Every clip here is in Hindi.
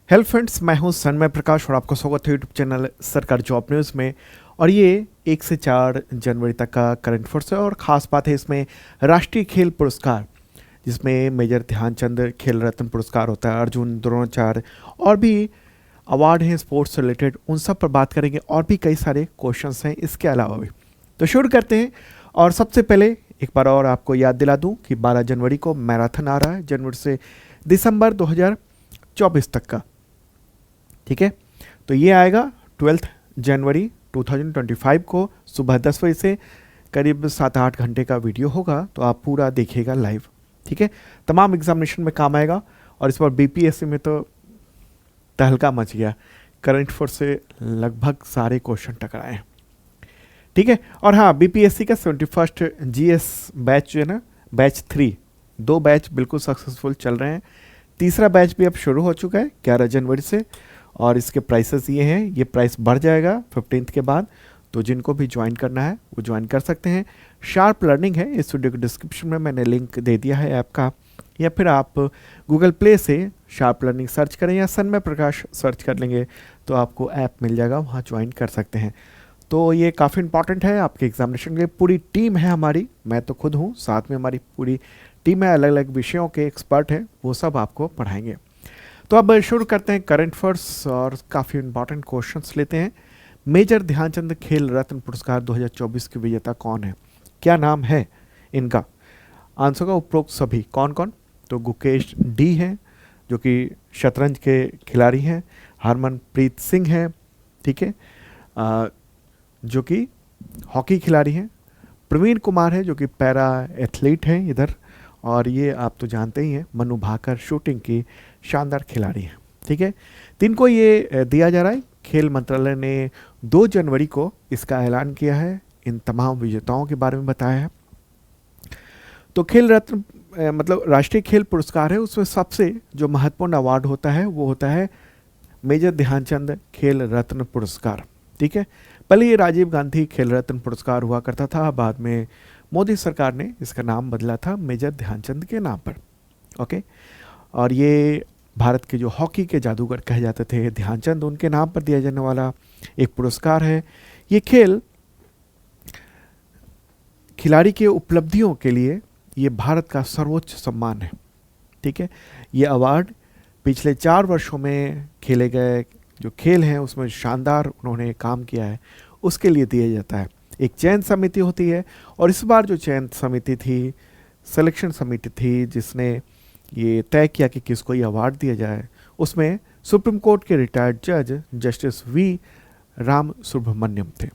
हेलो फ्रेंड्स, मैं हूं सन्मय प्रकाश और आपका स्वागत है यूट्यूब चैनल सरकार जॉब न्यूज़ में। और ये 1 से 4 जनवरी तक का करंट अफेयर्स है और ख़ास बात है इसमें राष्ट्रीय खेल पुरस्कार, जिसमें मेजर ध्यानचंद खेल रत्न पुरस्कार होता है, अर्जुन, द्रोणाचार्य और भी अवार्ड हैं स्पोर्ट्स से रिलेटेड, उन सब पर बात करेंगे। और भी कई सारे क्वेश्चंस हैं इसके अलावा भी। तो शुरू करते हैं। और सबसे पहले एक बार और आपको याद दिला दूं कि 12 जनवरी को मैराथन आ रहा है, जनवरी से दिसंबर 2024 तक का। ठीक है, तो ये आएगा 12 जनवरी 2025 को सुबह 10 बजे से। करीब 7-8 घंटे का वीडियो होगा, तो आप पूरा देखिएगा लाइव। ठीक है, तमाम एग्जामिनेशन में काम आएगा। और इस बार बीपीएससी में तो तहलका मच गया, करंट अफेयर से लगभग सारे क्वेश्चन टकराए हैं। ठीक है, और हाँ, बीपीएससी का 71 जीएस बैच जो है ना, बैच 3, 2 बैच बिल्कुल सक्सेसफुल चल रहे हैं। तीसरा बैच भी अब शुरू हो चुका है 11 जनवरी से। और इसके प्राइसेस ये हैं, ये प्राइस बढ़ जाएगा 15 के बाद। तो जिनको भी ज्वाइन करना है वो ज्वाइन कर सकते हैं। शार्प लर्निंग है, इस वीडियो के डिस्क्रिप्शन में मैंने लिंक दे दिया है ऐप का, या फिर आप गूगल प्ले से शार्प लर्निंग सर्च करें या सन्मय प्रकाश सर्च कर लेंगे तो आपको ऐप मिल जाएगा, वहाँ ज्वाइन कर सकते हैं। तो ये काफ़ी इंपॉर्टेंट है आपके एग्जामिनेशन के लिए। पूरी टीम है हमारी, मैं तो खुद हूँ, साथ में हमारी पूरी टीम है, अलग अलग विषयों के एक्सपर्ट हैं, वो सब आपको पढ़ाएंगे। तो अब शुरू करते हैं करंट अफेयर्स और काफ़ी इंपॉर्टेंट क्वेश्चंस लेते हैं। मेजर ध्यानचंद खेल रत्न पुरस्कार 2024 के विजेता कौन है? क्या नाम है इनका? आंसर का उपरोक्त सभी कौन कौन? तो गुकेश डी हैं, जो कि शतरंज के खिलाड़ी हैं। हरमनप्रीत सिंह हैं, ठीक है, जो कि हॉकी खिलाड़ी हैं। प्रवीण कुमार है, जो कि पैरा एथलीट हैं इधर। और ये आप तो जानते ही हैं, मनु भाकर शूटिंग की शानदार खिलाड़ी हैं। ठीक है, तीन को ये दिया जा रहा है। खेल मंत्रालय ने 2 जनवरी को इसका ऐलान किया है, इन तमाम विजेताओं के बारे में बताया है। तो खेल रत्न मतलब राष्ट्रीय खेल पुरस्कार है, उसमें सबसे जो महत्वपूर्ण अवार्ड होता है वो होता है मेजर ध्यानचंद खेल रत्न पुरस्कार। ठीक है, पहले ये राजीव गांधी खेल रत्न पुरस्कार हुआ करता था, बाद में मोदी सरकार ने इसका नाम बदला था मेजर ध्यानचंद के नाम पर। ओके, और ये भारत के जो हॉकी के जादूगर कहे जाते थे ध्यानचंद, उनके नाम पर दिया जाने वाला एक पुरस्कार है। ये खेल खिलाड़ी के उपलब्धियों के लिए ये भारत का सर्वोच्च सम्मान है। ठीक है, ये अवार्ड पिछले 4 वर्षों में खेले गए जो खेल हैं उसमें शानदार उन्होंने काम किया है, उसके लिए दिया जाता है। एक चयन समिति होती है, और इस बार जो चयन समिति थी, सिलेक्शन समिति थी, जिसने ये तय किया कि किसको ये अवार्ड दिया जाए, उसमें सुप्रीम कोर्ट के रिटायर्ड जज जस्टिस वी राम सुब्रमण्यम थे।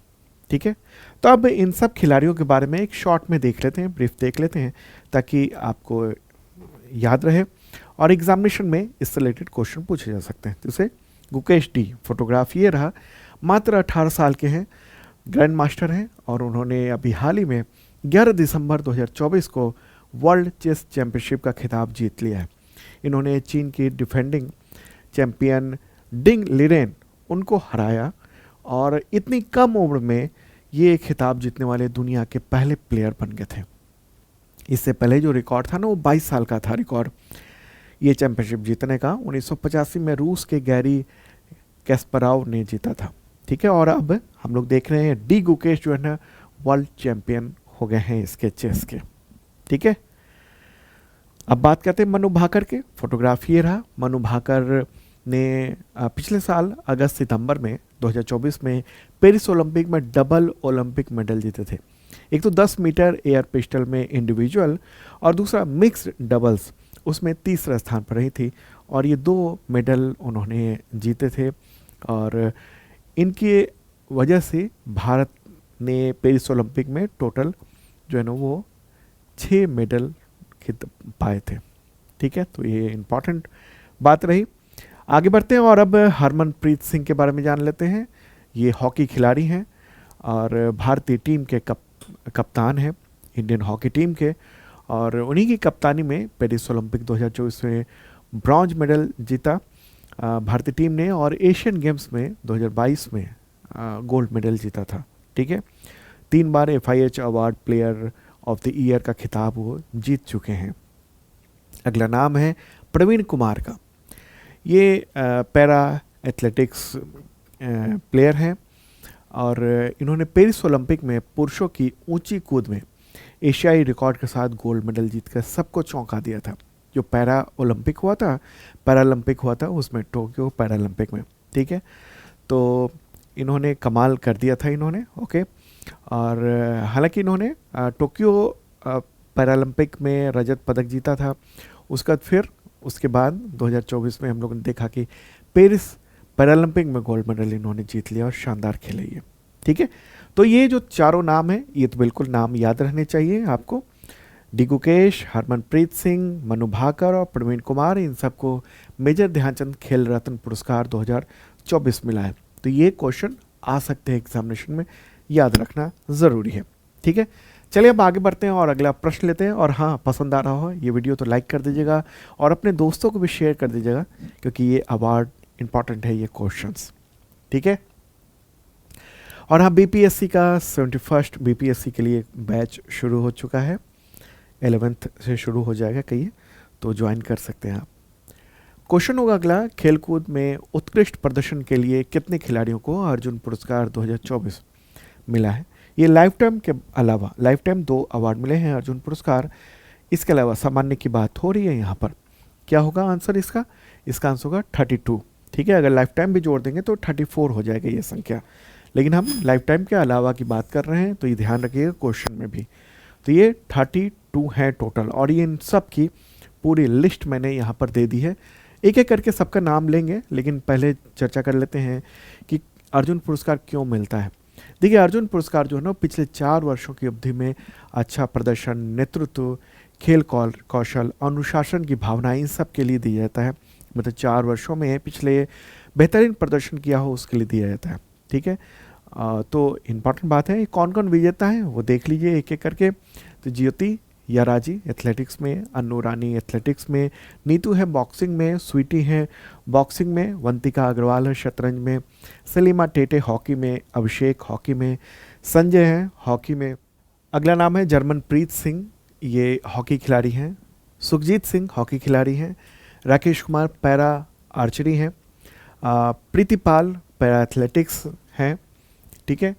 ठीक है, तो अब इन सब खिलाड़ियों के बारे में एक शॉर्ट में देख लेते हैं, ब्रीफ देख लेते हैं, ताकि आपको याद रहे और एग्जामिनेशन में इससे रिलेटेड क्वेश्चन पूछे जा सकते हैं। जैसे गुकेश डी, फोटोग्राफ ये रहा, मात्र 18 साल के हैं, ग्रैंड मास्टर हैं, और उन्होंने अभी हाल ही में 11 दिसंबर 2024 को वर्ल्ड चेस चैंपियनशिप का खिताब जीत लिया है। इन्होंने चीन की डिफेंडिंग चैंपियन डिंग लिरेन उनको हराया, और इतनी कम उम्र में ये खिताब जीतने वाले दुनिया के पहले प्लेयर बन गए थे। इससे पहले जो रिकॉर्ड था ना, वो 22 साल का था रिकॉर्ड ये चैंपियनशिप जीतने का। 1985 में रूस के गैरी कैस्पराव ने जीता था। ठीक है, और अब हम लोग देख रहे हैं डी गुकेश जो है ना, वर्ल्ड चैंपियन हो गए हैं इसके चेस के। ठीक है, अब बात करते हैं मनु भाकर के। फोटोग्राफ ये रहा, मनु भाकर ने पिछले साल अगस्त सितंबर में 2024 में पेरिस ओलंपिक में डबल ओलंपिक मेडल जीते थे। एक तो 10 मीटर एयर पिस्टल में इंडिविजुअल, और दूसरा मिक्स्ड डबल्स, उसमें तीसरा स्थान पर रही थी। और ये 2 मेडल उन्होंने जीते थे, और इनकी वजह से भारत ने पेरिस ओलंपिक में टोटल जो है ना वो 6 मेडल पाए थे। ठीक है, तो ये इम्पॉर्टेंट बात रही। आगे बढ़ते हैं और अब हरमनप्रीत सिंह के बारे में जान लेते हैं। ये हॉकी खिलाड़ी हैं और भारतीय टीम के कप्तान हैं, इंडियन हॉकी टीम के, और उन्हीं की कप्तानी में पेरिस ओलंपिक 2024 में ब्रॉन्ज मेडल जीता भारतीय टीम ने, और एशियन गेम्स में 2022 में गोल्ड मेडल जीता था। ठीक है, 3 बार FIH award player of the year का खिताब वो जीत चुके हैं। अगला नाम है प्रवीण कुमार का। ये पैरा एथलेटिक्स प्लेयर हैं और इन्होंने पेरिस ओलंपिक में पुरुषों की ऊंची कूद में एशियाई रिकॉर्ड के साथ गोल्ड मेडल जीतकर सबको चौंका दिया था। जो पैरालंपिक हुआ था उसमें, टोक्यो पैरालंपिक में, ठीक है। तो इन्होंने कमाल कर दिया था इन्होंने, ओके। और हालांकि इन्होंने टोक्यो पैरालंपिक में रजत पदक जीता था। उसके बाद 2024 में हम लोगों ने देखा कि पेरिस पैरालंपिक में गोल्ड मेडल इन्होंने जीत लिया और शानदार खेले ये, ठीक है। तो ये जो चारों नाम हैं ये तो बिल्कुल नाम याद रहने चाहिए आपको। डी गुकेश, हरमनप्रीत सिंह, मनु भाकर और प्रवीण कुमार, इन सबको मेजर ध्यानचंद खेल रत्न पुरस्कार 2024 मिला है। तो ये क्वेश्चन आ सकते हैं एग्जामिनेशन में, याद रखना ज़रूरी है, ठीक है। चलिए अब आगे बढ़ते हैं और अगला प्रश्न लेते हैं। और हाँ, पसंद आ रहा हो ये वीडियो तो लाइक कर दीजिएगा और अपने दोस्तों को भी शेयर कर दीजिएगा, क्योंकि ये अवार्ड इंपॉर्टेंट है, ये क्वेश्चंस, ठीक है। और हाँ, बीपीएससी का 71st बीपीएससी के लिए बैच शुरू हो चुका है, 11th से शुरू हो जाएगा कहिए, तो ज्वाइन कर सकते हैं आप। क्वेश्चन होगा अगला, खेलकूद में उत्कृष्ट प्रदर्शन के लिए कितने खिलाड़ियों को अर्जुन पुरस्कार 2024 मिला है? ये लाइफ टाइम के अलावा लाइफ टाइम 2 अवार्ड मिले हैं अर्जुन पुरस्कार। इसके अलावा सामान्य की बात हो रही है यहाँ पर, क्या होगा आंसर इसका? इसका आंसर होगा 32, ठीक है। अगर लाइफ टाइम भी जोड़ देंगे तो 34 हो जाएगा ये संख्या, लेकिन हम लाइफ टाइम के अलावा की बात कर रहे हैं, तो ये ध्यान रखिएगा क्वेश्चन में भी। तो ये 32 है टोटल, और ये इन सब की पूरी लिस्ट मैंने यहाँ पर दे दी है। एक एक करके सबका नाम लेंगे, लेकिन पहले चर्चा कर लेते हैं कि अर्जुन पुरस्कार क्यों मिलता है। देखिए, अर्जुन पुरस्कार जो है ना, पिछले 4 वर्षों की अवधि में अच्छा प्रदर्शन, नेतृत्व, खेल कौशल, अनुशासन की भावना, इन सब के लिए दिया जाता है। मतलब 4 वर्षों में पिछले बेहतरीन प्रदर्शन किया हो उसके लिए दिया जाता है, ठीक है। तो इम्पॉर्टेंट बात है, कौन कौन विजेता है वो देख लीजिए एक एक करके। तो ज्योति याराजी एथलेटिक्स में, अन्नू रानी एथलेटिक्स में, नीतू है बॉक्सिंग में, स्वीटी है बॉक्सिंग में, वंतिका अग्रवाल है शतरंज में, सलीमा टेटे हॉकी में, अभिषेक हॉकी में, संजय है हॉकी में। अगला नाम है जर्मनप्रीत सिंह, ये हॉकी खिलाड़ी हैं। सुखजीत सिंह हॉकी खिलाड़ी हैं। राकेश कुमार पैरा आर्चरी हैं। प्रीतिपाल पैरा एथलेटिक्स हैं, ठीक है।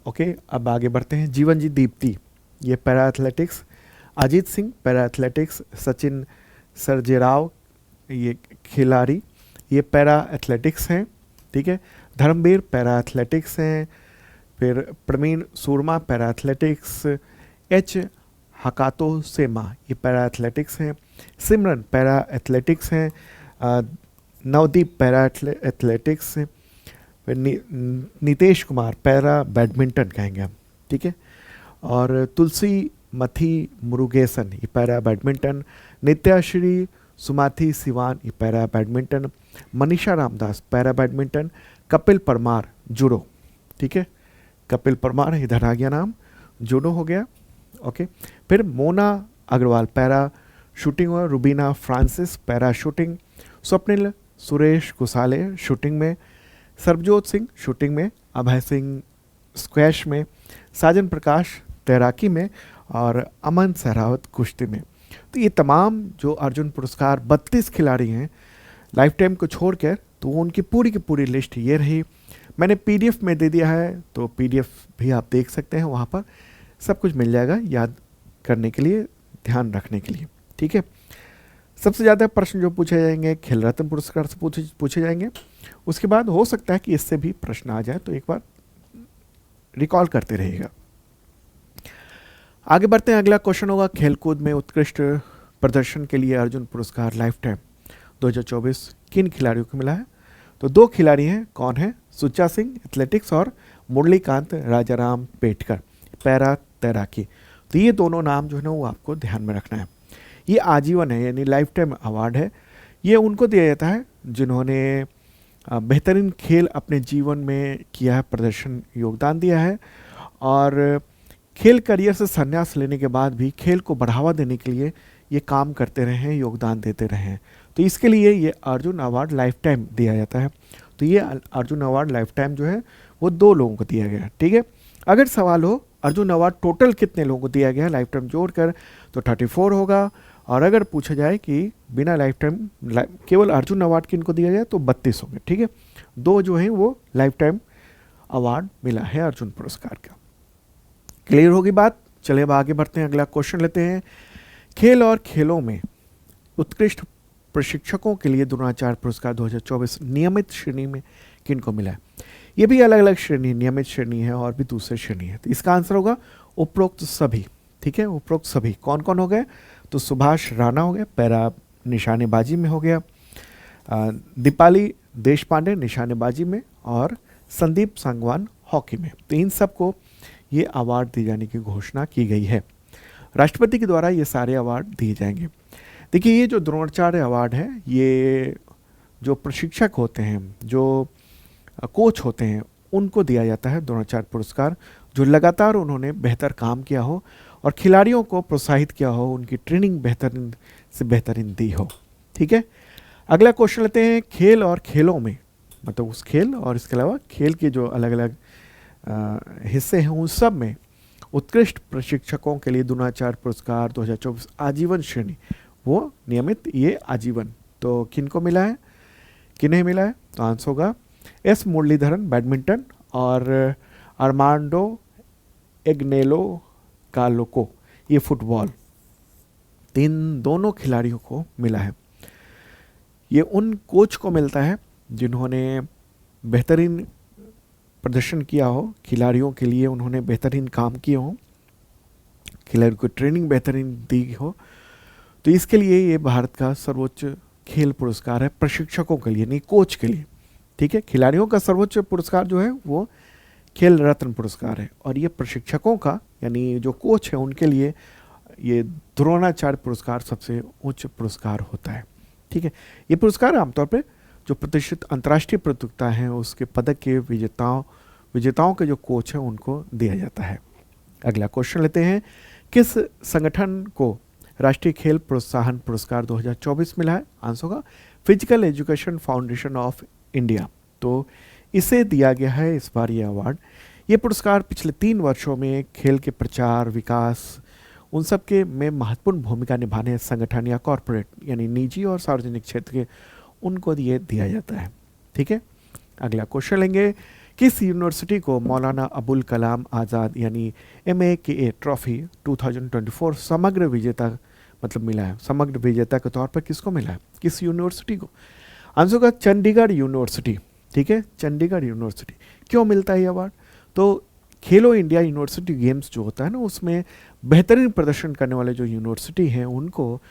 ओके, अब आगे बढ़ते हैं। जीवनजी दीप्ति, ये para athletics. Ajit Singh para athletics. Sachin Sarjerao ये खिलाड़ी, ये पैरा एथलेटिक्स हैं, ठीक है। धर्मवीर पैरा एथलेटिक्स हैं। फिर प्रवीण सूरमा पैरा एथलेटिक्स। एच हकातो सेमा ये पैरा एथलेटिक्स हैं। सिमरन पैरा एथलेटिक्स हैं। Navdeep para athletics. फिर नितेश कुमार पैरा बैडमिंटन कहेंगे हम, ठीक है। और तुलसी मथी मुरुगेसन ये पैरा बैडमिंटन। नित्याश्री सुमाथी सिवान ये para badminton. Manisha Ramdas para badminton. Kapil Parmar judo, ठीक है। कपिल परमार इधर आ गया नाम, जूडो हो गया, ओके। फिर मोना अग्रवाल पैरा शूटिंग और Rubina Francis para shooting. Swapnil Suresh Kusale shooting में। सरबजोत सिंह शूटिंग में। अभय सिंह स्क्वैश में। साजन प्रकाश तैराकी में और अमन सहरावत कुश्ती में। तो ये तमाम जो अर्जुन पुरस्कार 32 खिलाड़ी हैं लाइफ टाइम को छोड़कर, तो उनकी पूरी की पूरी लिस्ट ये रही। मैंने पीडीएफ में दे दिया है, तो पीडीएफ भी आप देख सकते हैं, वहाँ पर सब कुछ मिल जाएगा याद करने के लिए, ध्यान रखने के लिए, ठीक है। सबसे ज़्यादा प्रश्न जो पूछे जाएंगे खेल रत्न पुरस्कार से पूछे जाएंगे। उसके बाद हो सकता है कि इससे भी प्रश्न आ जाए, तो एक बार रिकॉल करते रहिएगा। आगे बढ़ते हैं, अगला क्वेश्चन होगा, खेलकूद में उत्कृष्ट प्रदर्शन के लिए अर्जुन पुरस्कार लाइफ टाइम 2024 किन खिलाड़ियों को मिला है? तो 2 खिलाड़ी हैं, कौन है? सुच्चा सिंह एथलेटिक्स और मुरलीकांत राजाराम पेटकर पैरा तैराकी। तो ये दोनों नाम जो है ना वो आपको ध्यान में रखना है। ये आजीवन है, यानी लाइफ टाइम अवार्ड है। ये उनको दिया जाता है जिन्होंने बेहतरीन खेल अपने जीवन में किया है, प्रदर्शन योगदान दिया है, और खेल करियर से संन्यास लेने के बाद भी खेल को बढ़ावा देने के लिए ये काम करते रहे हैं, योगदान देते रहे हैं। तो इसके लिए ये अर्जुन अवार्ड लाइफ टाइम दिया जाता है। तो ये अर्जुन अवार्ड लाइफ टाइम जो है वो 2 लोगों को दिया गया है, ठीक है। अगर सवाल हो अर्जुन अवार्ड टोटल कितने लोगों को दिया गया है लाइफ टाइम जोड़कर, तो 34 होगा। और अगर पूछा जाए कि बिना लाइफ टाइम केवल अर्जुन अवार्ड किनको दिया जाए तो 32 होंगे, ठीक है। 2 जो हैं वो लाइफ टाइम अवार्ड मिला है अर्जुन पुरस्कार का। क्लियर होगी बात। चलिए अब आगे बढ़ते हैं, अगला क्वेश्चन लेते हैं। खेल और खेलों में उत्कृष्ट प्रशिक्षकों के लिए द्रोणाचार्य पुरस्कार 2024 नियमित श्रेणी में किनको मिला है? ये भी अलग अलग श्रेणी, नियमित श्रेणी है और भी दूसरी श्रेणी है। तो इसका आंसर होगा उपरोक्त सभी, ठीक है। उपरोक्त सभी कौन कौन हो गए? तो सुभाष राणा हो गया, पैरा निशानेबाजी में हो गया, दीपाली देशपांडे निशानेबाजी में, और संदीप सांगवान हॉकी में। तो इन सबको ये अवार्ड दिए जाने की घोषणा की गई है। राष्ट्रपति के द्वारा ये सारे अवार्ड दिए जाएंगे। देखिए, ये जो द्रोणाचार्य अवार्ड है, ये जो प्रशिक्षक होते हैं, जो कोच होते हैं, उनको दिया जाता है द्रोणाचार्य पुरस्कार, जो लगातार उन्होंने बेहतर काम किया हो और खिलाड़ियों को प्रोत्साहित किया हो, उनकी ट्रेनिंग बेहतरीन से बेहतरीन दी हो, ठीक है। अगला क्वेश्चन लेते हैं। खेल और खेलों में, मतलब उस खेल और इसके अलावा खेल के जो अलग अलग हिस्से हैं, उन सब में उत्कृष्ट प्रशिक्षकों के लिए द्रोणाचार्य पुरस्कार 2024 आजीवन श्रेणी, वो नियमित, ये आजीवन। तो किनको मिला है, किन्हें मिला है? तो आंसर होगा एस मुरलीधरन बैडमिंटन और आर्मांडो एग्नेलो कालोको, ये फुटबॉल। इन दोनों खिलाड़ियों को मिला है। ये उन कोच को मिलता है जिन्होंने बेहतरीन प्रदर्शन किया हो, खिलाड़ियों के लिए उन्होंने बेहतरीन काम किए हो, खिलाड़ियों को ट्रेनिंग बेहतरीन दी हो। तो इसके लिए ये भारत का सर्वोच्च खेल पुरस्कार है प्रशिक्षकों के लिए, नहीं कोच के लिए, ठीक है। खिलाड़ियों का सर्वोच्च पुरस्कार जो है वो खेल रत्न पुरस्कार है, और ये प्रशिक्षकों का यानी जो कोच है उनके लिए ये द्रोणाचार्य पुरस्कार सबसे उच्च पुरस्कार होता है, ठीक है। ये पुरस्कार आमतौर पे जो प्रतिष्ठित अंतर्राष्ट्रीय प्रतियोगिता है उसके पदक के विजेताओं के जो कोच हैं उनको दिया जाता है। अगला क्वेश्चन लेते हैं। किस संगठन को राष्ट्रीय खेल प्रोत्साहन पुरस्कार 2024 मिला है? आंसर होगा physical education foundation of India. तो इसे दिया गया है इस बार ये अवार्ड। ये पुरस्कार पिछले 3 वर्षों में खेल के प्रचार, विकास, उन सब के में महत्वपूर्ण भूमिका निभाने संगठन या कॉरपोरेट यानी निजी और सार्वजनिक क्षेत्र के, उनको ये दिया जाता है, ठीक है। अगला क्वेश्चन लेंगे। किस यूनिवर्सिटी को मौलाना अबुल कलाम आज़ाद यानी MAKA ट्रॉफी 2024 समग्र विजेता मतलब मिला है? समग्र विजेता के तौर पर किसको मिला है? किस यूनिवर्सिटी को? आंसर होगा चंडीगढ़ यूनिवर्सिटी, ठीक है। चंडीगढ़ यूनिवर्सिटी। क्यों मिलता है ये अवार्ड? तो खेलो इंडिया यूनिवर्सिटी गेम्स जो होता है ना, उसमें बेहतरीन प्रदर्शन करने वाले जो यूनिवर्सिटी हैं उनको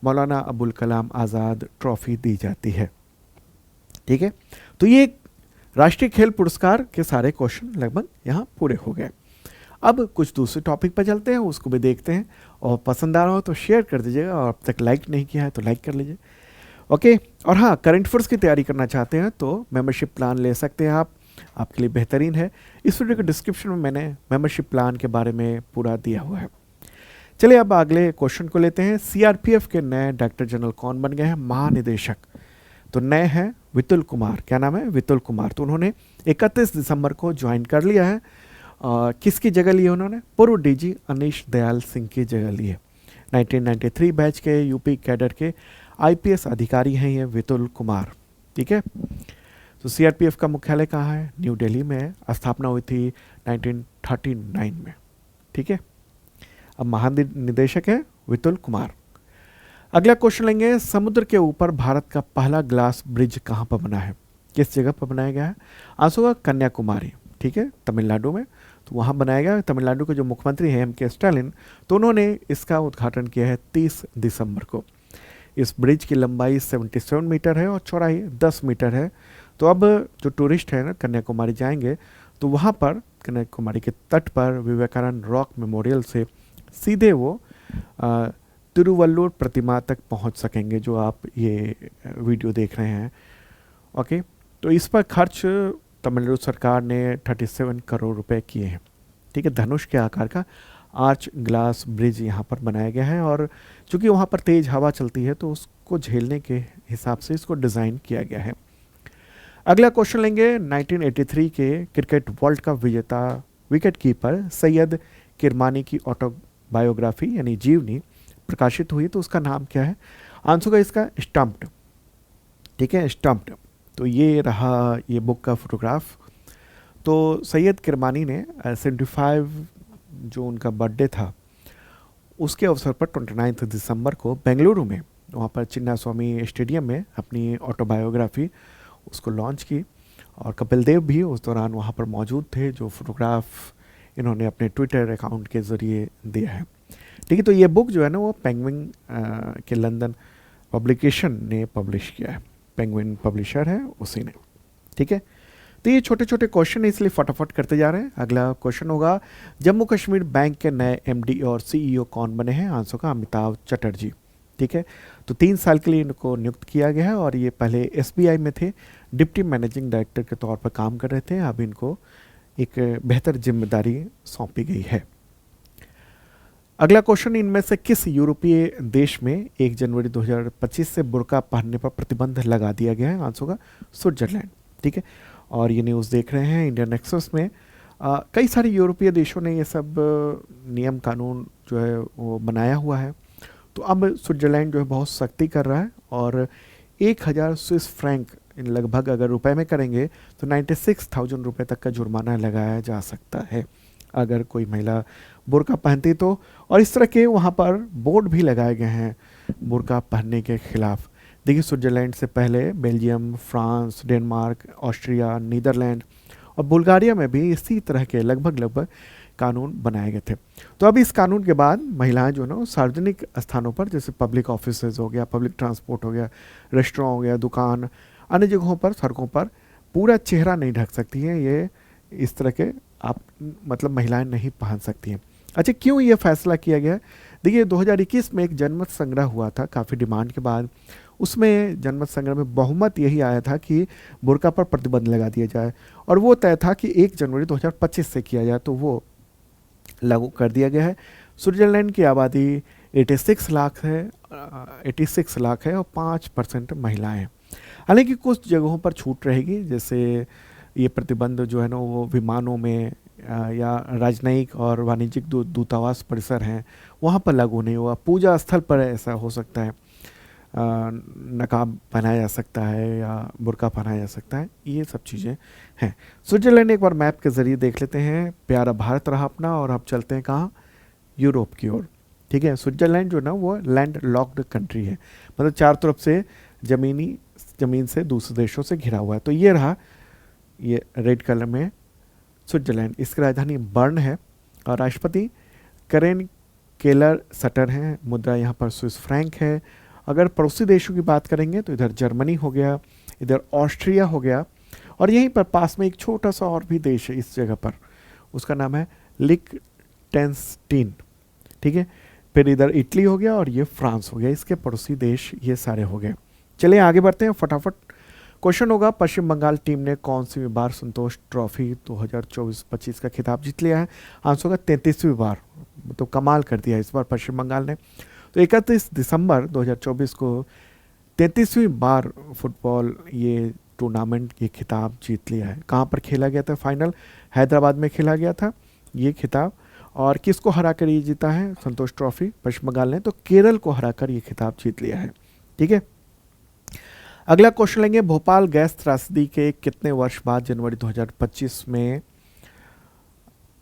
मौलाना अबुल कलाम आज़ाद ट्रॉफी दी जाती है, ठीक है। तो ये राष्ट्रीय खेल पुरस्कार के सारे क्वेश्चन लगभग यहाँ पूरे हो गए। अब कुछ दूसरे टॉपिक पर चलते हैं, उसको भी देखते हैं, और पसंद आ रहा हो तो शेयर कर दीजिएगा, और अब तक लाइक नहीं किया है तो लाइक कर लीजिए, ओके। और हाँ, करंट अफेयर्स की तैयारी करना चाहते हैं तो मेंबरशिप प्लान ले सकते हैं आप, आपके लिए बेहतरीन है। इस वीडियो के डिस्क्रिप्शन में मैंने मेंबरशिप प्लान के बारे में पूरा दिया हुआ है। चलिए अब अगले क्वेश्चन को लेते हैं। CRPF के नए डायरेक्टर जनरल कौन बन गए हैं? महानिदेशक। तो नए हैं वितुल कुमार। क्या नाम है? वितुल कुमार। तो उन्होंने 31 दिसंबर को ज्वाइन कर लिया है। किसकी जगह ली है उन्होंने? पूर्व DG अनीश दयाल सिंह की जगह ली है। 1993 बैच के यूपी कैडर के IPS अधिकारी हैं ये वितुल कुमार, ठीक है। तो CRPF का मुख्यालय कहाँ है? न्यू दिल्ली में है। स्थापना हुई थी 1939 में, ठीक है। अब महानिदेशक है वितुल कुमार। अगला क्वेश्चन लेंगे। समुद्र के ऊपर भारत का पहला ग्लास ब्रिज कहाँ पर बना है? किस जगह पर बनाया गया है? आंसर होगा कन्याकुमारी, ठीक है, तमिलनाडु में। तो वहाँ बनाया गया। तमिलनाडु के जो मुख्यमंत्री हैं MK स्टालिन, तो उन्होंने इसका उद्घाटन किया है 30 दिसंबर को। इस ब्रिज की लंबाई 77 मीटर है और चौड़ाई 10 मीटर है। तो अब जो टूरिस्ट हैं ना कन्याकुमारी जाएंगे तो वहाँ पर कन्याकुमारी के तट पर विवेकानंद रॉक मेमोरियल से सीधे वो तिरुवल्लुर प्रतिमा तक पहुँच सकेंगे, जो आप ये वीडियो देख रहे हैं, ओके। तो इस पर खर्च तमिलनाडु सरकार ने 37 करोड़ रुपए किए हैं, ठीक है। धनुष के आकार का आर्च ग्लास ब्रिज यहाँ पर बनाया गया है, और चूँकि वहाँ पर तेज़ हवा चलती है तो उसको झेलने के हिसाब से इसको डिज़ाइन किया गया है। अगला क्वेश्चन लेंगे। 1983 के क्रिकेट वर्ल्ड कप विजेता विकेट कीपर सैयद किरमानी की ऑटोबायोग्राफी यानी जीवनी प्रकाशित हुई तो उसका नाम क्या है? आंसर होगा इसका स्टम्प्ड। ठीक है, स्टम्प्ड। तो ये रहा ये बुक का फोटोग्राफ। तो सैयद किरमानी ने 75 जो उनका बर्थडे था उसके अवसर पर 29 दिसंबर को बेंगलुरु में वहाँ पर चिन्ना स्वामी स्टेडियम में अपनी ऑटोबायोग्राफी उसको लॉन्च की। और कपिल देव भी उस दौरान वहाँ पर मौजूद थे, जो फोटोग्राफ इन्होंने अपने ट्विटर अकाउंट के ज़रिए दिया है। ठीक है, तो ये बुक जो है ना वो पेंगुइन के लंदन पब्लिकेशन ने पब्लिश किया है। पेंगुइन पब्लिशर है उसी ने। ठीक है, तो ये छोटे छोटे क्वेश्चन इसलिए फटाफट करते जा रहे हैं। अगला क्वेश्चन होगा, जम्मू कश्मीर बैंक के नए एमडी और सीईओ कौन बने हैं? आंसर का अमिताभ चटर्जी। ठीक है, तो 3 साल के लिए इनको नियुक्त किया गया है और ये पहले एसबीआई में थे, डिप्टी मैनेजिंग डायरेक्टर के तौर पर काम कर रहे थे। अब इनको एक बेहतर जिम्मेदारी सौंपी गई है। अगला क्वेश्चन, इनमें से किस यूरोपीय देश में 1 जनवरी 2025 से बुर्का पहनने पर प्रतिबंध लगा दिया गया है? आंसर होगा स्विट्जरलैंड। ठीक है, और ये न्यूज़ देख रहे हैं इंडियन एक्सप्रेस में। कई सारे यूरोपीय देशों ने ये सब नियम कानून जो है वो बनाया हुआ है। तो अब स्विट्जरलैंड जो है बहुत सख्ती कर रहा है और 1000 स्विस फ्रैंक लगभग अगर रुपए में करेंगे तो 96,000 रुपये तक का जुर्माना लगाया जा सकता है अगर कोई महिला बुर्का पहनती तो। और इस तरह के वहाँ पर बोर्ड भी लगाए गए हैं बुर्का पहनने के खिलाफ। देखिए, स्विट्जरलैंड से पहले Belgium, France, Denmark, Austria, Netherland और बुल्गारिया में भी इसी तरह के लगभग कानून बनाए गए थे। तो अब इस कानून के बाद महिलाएं जो ना सार्वजनिक स्थानों पर, जैसे पब्लिक ऑफिसेज हो गया, पब्लिक ट्रांसपोर्ट हो गया, रेस्टोरेंट हो गया, दुकान, अन्य जगहों पर, सड़कों पर पूरा चेहरा नहीं ढक सकती हैं। ये इस तरह के आप मतलब महिलाएं नहीं पहन सकती हैं। अच्छा, क्यों ये फैसला किया गया? देखिए, 2021 में एक जनमत संग्रह हुआ था काफ़ी डिमांड के बाद। उसमें जनमत संग्रह में बहुमत यही आया था कि बुर्का पर प्रतिबंध लगा दिया जाए और वो तय था कि 1 जनवरी 2025 से किया जाए, तो वो लागू कर दिया गया है। स्विट्जरलैंड की आबादी 86 लाख है, 86 लाख है और 5% महिलाएं हैं। हालांकि कुछ जगहों पर छूट रहेगी, जैसे ये प्रतिबंध जो है ना वो विमानों में या राजनयिक और वाणिज्यिक दूतावास परिसर हैं वहाँ पर लागू नहीं हुआ। पूजा स्थल पर ऐसा हो सकता है, नकाब पहनाया जा सकता है या बुर्का पहनाया जा सकता है, ये सब चीज़ें हैं। स्विट्जरलैंड एक बार मैप के ज़रिए देख लेते हैं। प्यारा भारत रहा अपना और अब चलते हैं कहाँ? यूरोप की ओर। ठीक है, स्विट्जरलैंड जो ना वो लैंड लॉक्ड कंट्री है, मतलब चार तरफ से ज़मीन से दूसरे देशों से घिरा हुआ है। तो ये रहा, ये रेड कलर में स्विट्जरलैंड। इसकी राजधानी बर्न है और राष्ट्रपति करेन केलर सटर हैं। मुद्रा यहाँ पर स्विस फ्रैंक है। अगर पड़ोसी देशों की बात करेंगे तो इधर जर्मनी हो गया, इधर ऑस्ट्रिया हो गया और यहीं पर पास में एक छोटा सा और भी देश है इस जगह पर, उसका नाम है लिक्टेनस्टीन। ठीक है, फिर इधर इटली हो गया और ये फ्रांस हो गया। इसके पड़ोसी देश ये सारे हो गए। चलिए आगे बढ़ते हैं फटाफट। क्वेश्चन होगा, पश्चिम बंगाल टीम ने कौन सी बार संतोष ट्रॉफी 2024-25 का खिताब जीत लिया है? आंसर होगा 33वीं बार। तो कमाल कर दिया इस बार पश्चिम बंगाल ने। तो 31 दिसंबर 2024 को 33वीं बार फुटबॉल ये टूर्नामेंट ये खिताब जीत लिया है। कहाँ पर खेला गया था? फाइनल हैदराबाद में खेला गया था ये खिताब। और किसको हराकर ये जीता है संतोष ट्रॉफी पश्चिम बंगाल ने? तो केरल को हराकर ये खिताब जीत लिया है। ठीक है, अगला क्वेश्चन लेंगे, भोपाल गैस त्रासदी के कितने वर्ष बाद जनवरी 2025 में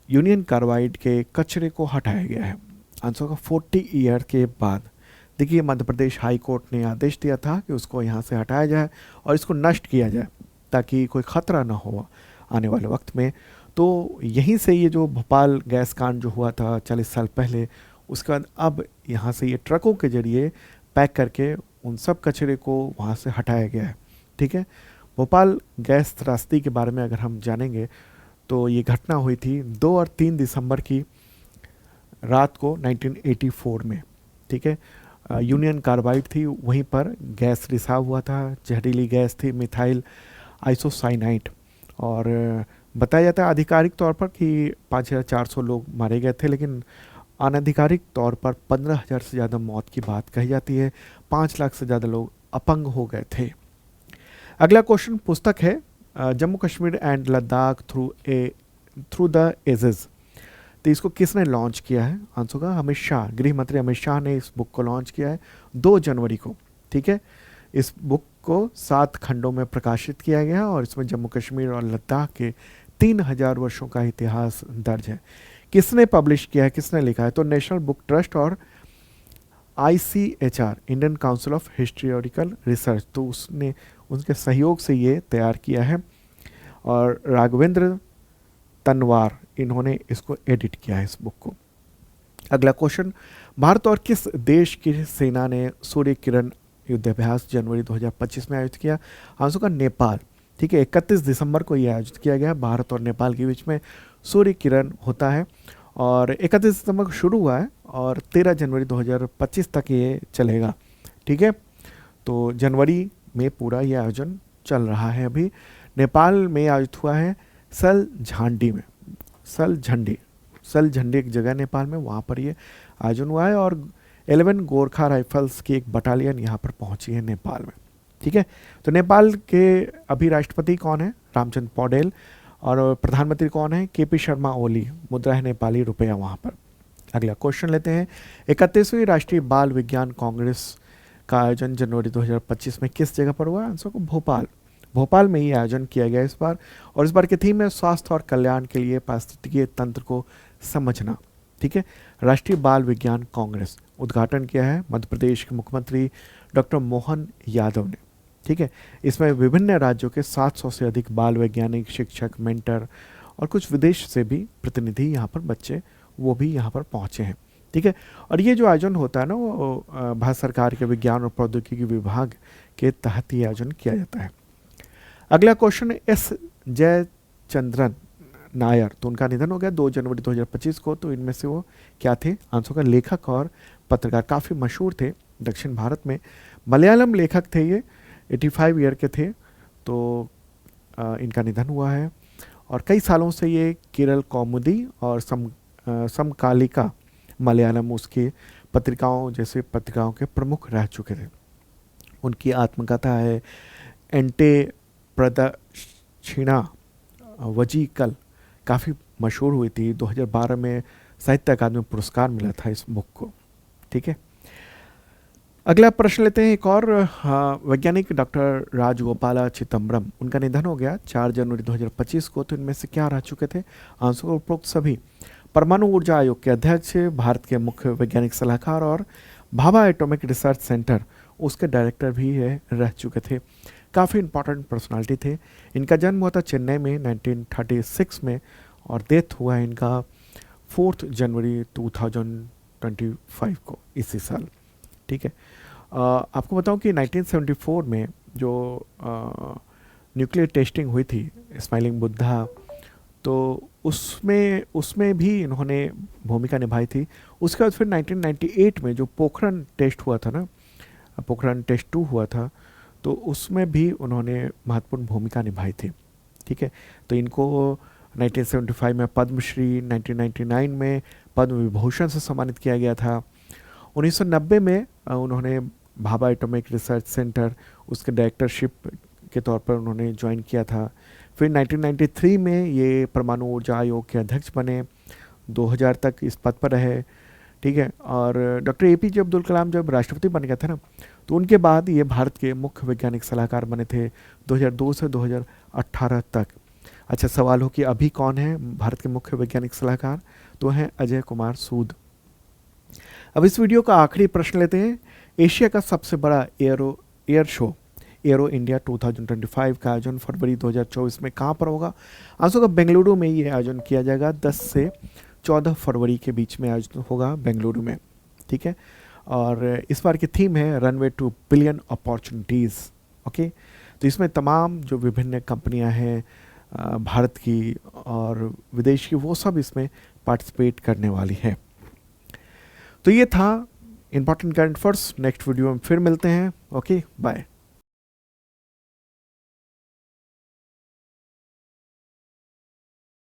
यूनियन कार्बाइड के कचरे को हटाया गया है? आंसर का 40 ईयर के बाद। देखिए, मध्य प्रदेश हाई कोर्ट ने आदेश दिया था कि उसको यहाँ से हटाया जाए और इसको नष्ट किया जाए ताकि कोई खतरा ना हो आने वाले वक्त में। तो यहीं से ये जो भोपाल गैस कांड जो हुआ था 40 साल पहले, उसके बाद अब यहाँ से ये ट्रकों के जरिए पैक करके उन सब कचरे को वहाँ से हटाया गया है। ठीक है, भोपाल गैस त्रासदी के बारे में अगर हम जानेंगे तो ये घटना हुई थी 2 और 3 दिसंबर की रात को 1984 में। ठीक है, यूनियन कार्बाइड थी, वहीं पर गैस रिसाव हुआ था। जहरीली गैस थी मिथाइल आइसोसाइनाइड और बताया जाता है आधिकारिक तौर पर कि 5400 लोग मारे गए थे, लेकिन अनाधिकारिक तौर पर 15,000 से ज़्यादा मौत की बात कही जाती है। 5 लाख से ज़्यादा लोग अपंग हो गए थे। अगला क्वेश्चन पुस्तक है Jammu Kashmir and Ladakh through the ages. तो इसको किसने लॉन्च किया है? आंसर होगा अमित शाह, गृह मंत्री अमित शाह ने इस बुक को लॉन्च किया है 2 जनवरी को। ठीक है, इस बुक को 7 खंडों में प्रकाशित किया गया और इसमें जम्मू कश्मीर और लद्दाख के 3000 वर्षों का इतिहास दर्ज है। किसने पब्लिश किया है, किसने लिखा है? तो नेशनल बुक ट्रस्ट और ICHR, Indian council of historical research, तो उसने उनके सहयोग से ये तैयार किया है और राघवेंद्र तनवार इन्होंने इसको एडिट किया है इस बुक को। अगला क्वेश्चन, भारत और किस देश की सेना ने सूर्य किरण युद्धाभ्यास जनवरी 2025 में आयोजित किया? आंसर का नेपाल। ठीक है, 31 दिसंबर को यह आयोजित किया गया। भारत और नेपाल के बीच में सूर्य किरण होता है और 31 दिसंबर को शुरू हुआ है और 13 जनवरी 2025 तक ये चलेगा। ठीक है, तो जनवरी में पूरा ये आयोजन चल रहा है। अभी नेपाल में आयोजित हुआ है सलझांडी में, सलझंडी एक जगह नेपाल में, वहाँ पर ये आयोजन हुआ है और 11 गोरखा राइफल्स की एक बटालियन यहाँ पर पहुँची है नेपाल में। ठीक है, तो नेपाल के अभी राष्ट्रपति कौन है? रामचंद्र पौडेल। और प्रधानमंत्री कौन है? KP शर्मा ओली। मुद्रा है नेपाली रुपया वहाँ पर। अगला क्वेश्चन लेते हैं, 31वीं राष्ट्रीय बाल विज्ञान कांग्रेस का आयोजन जनवरी 2025 में किस जगह पर हुआ? आंसर को भोपाल में ही आयोजन किया गया इस बार और इस बार की थीम है स्वास्थ्य और कल्याण के लिए पारिस्थितिकीय तंत्र को समझना। ठीक है, राष्ट्रीय बाल विज्ञान कांग्रेस, उद्घाटन किया है मध्य प्रदेश के मुख्यमंत्री डॉक्टर मोहन यादव ने। ठीक है, इसमें विभिन्न राज्यों के 700 से अधिक बाल वैज्ञानिक, शिक्षक, मेंटर और कुछ विदेश से भी प्रतिनिधि यहाँ पर बच्चे वो भी यहाँ पर पहुँचे हैं। ठीक है, और ये जो आयोजन होता है ना वो भारत सरकार के विज्ञान और प्रौद्योगिकी विभाग के तहत ये आयोजन किया जाता है। अगला क्वेश्चन, S जयचंद्रन नायर, तो उनका निधन हो गया 2 जनवरी 2025 को। तो इनमें से वो क्या थे? आंसर का लेखक और पत्रकार, काफ़ी मशहूर थे दक्षिण भारत में। मलयालम लेखक थे ये, 85 ईयर के थे। तो इनका निधन हुआ है और कई सालों से ये केरल कौमुदी और समकालिका मलयालम उसके पत्रिकाओं जैसे पत्रिकाओं के प्रमुख रह चुके थे। उनकी आत्मकथा है एंटे प्रदक्षिणा वजीकल, काफ़ी मशहूर हुई थी। 2012 में साहित्य अकादमी पुरस्कार मिला था इस बुक को। ठीक है, अगला प्रश्न लेते हैं एक और। वैज्ञानिक डॉक्टर राजगोपाला चिदम्बरम, उनका निधन हो गया 4 जनवरी 2025 को। तो इनमें से क्या रह चुके थे? आंसर उपरोक्त सभी। परमाणु ऊर्जा आयोग के अध्यक्ष, भारत के मुख्य वैज्ञानिक सलाहकार और भाभा एटॉमिक रिसर्च सेंटर उसके डायरेक्टर भी रह चुके थे। काफ़ी इंपॉर्टेंट पर्सनालिटी थे। इनका जन्म हुआ था चेन्नई में 1936 में और डेथ हुआ है इनका 4 जनवरी 2025 को, इसी साल। ठीक है, आपको बताऊं कि 1974 में जो न्यूक्लियर टेस्टिंग हुई थी स्माइलिंग बुद्धा, तो उसमें भी इन्होंने भूमिका निभाई थी। उसके बाद फिर 1998 में जो पोखरण टेस्ट हुआ था ना, पोखरण टेस्ट 2 हुआ था, तो उसमें भी उन्होंने महत्वपूर्ण भूमिका निभाई थी। ठीक है, तो इनको 1975 में पद्मश्री, 1999 में पद्म विभूषण से सम्मानित किया गया था। 1990 में उन्होंने भाभा एटॉमिक रिसर्च सेंटर उसके डायरेक्टरशिप के तौर पर उन्होंने ज्वाइन किया था। फिर 1993 में ये परमाणु ऊर्जा आयोग के अध्यक्ष बने, 2000 तक इस पद पर रहे। ठीक है, और डॉक्टर APJ अब्दुल कलाम जब राष्ट्रपति बन गया था ना, तो उनके बाद ये भारत के मुख्य वैज्ञानिक सलाहकार बने थे 2002 से 2018 तक। अच्छा, सवाल हो कि अभी कौन है भारत के मुख्य वैज्ञानिक सलाहकार? तो हैं अजय कुमार सूद। अब इस वीडियो का आखिरी प्रश्न लेते हैं। एशिया का सबसे बड़ा एयर शो एरो इंडिया 2025 का आयोजन फरवरी 2024 में कहाँ पर होगा? आंसर का बेंगलुरु में ये आयोजन किया जाएगा। 10 से 14 फरवरी के बीच में आयोजन होगा बेंगलुरु में। ठीक है, और इस बार की थीम है runway two billion opportunities. Okay, तो इसमें तमाम जो विभिन्न कंपनियां हैं भारत की और विदेश की, वो सब इसमें पार्टिसिपेट करने वाली है। तो ये था important current affairs. Next video में फिर मिलते हैं। Okay, bye.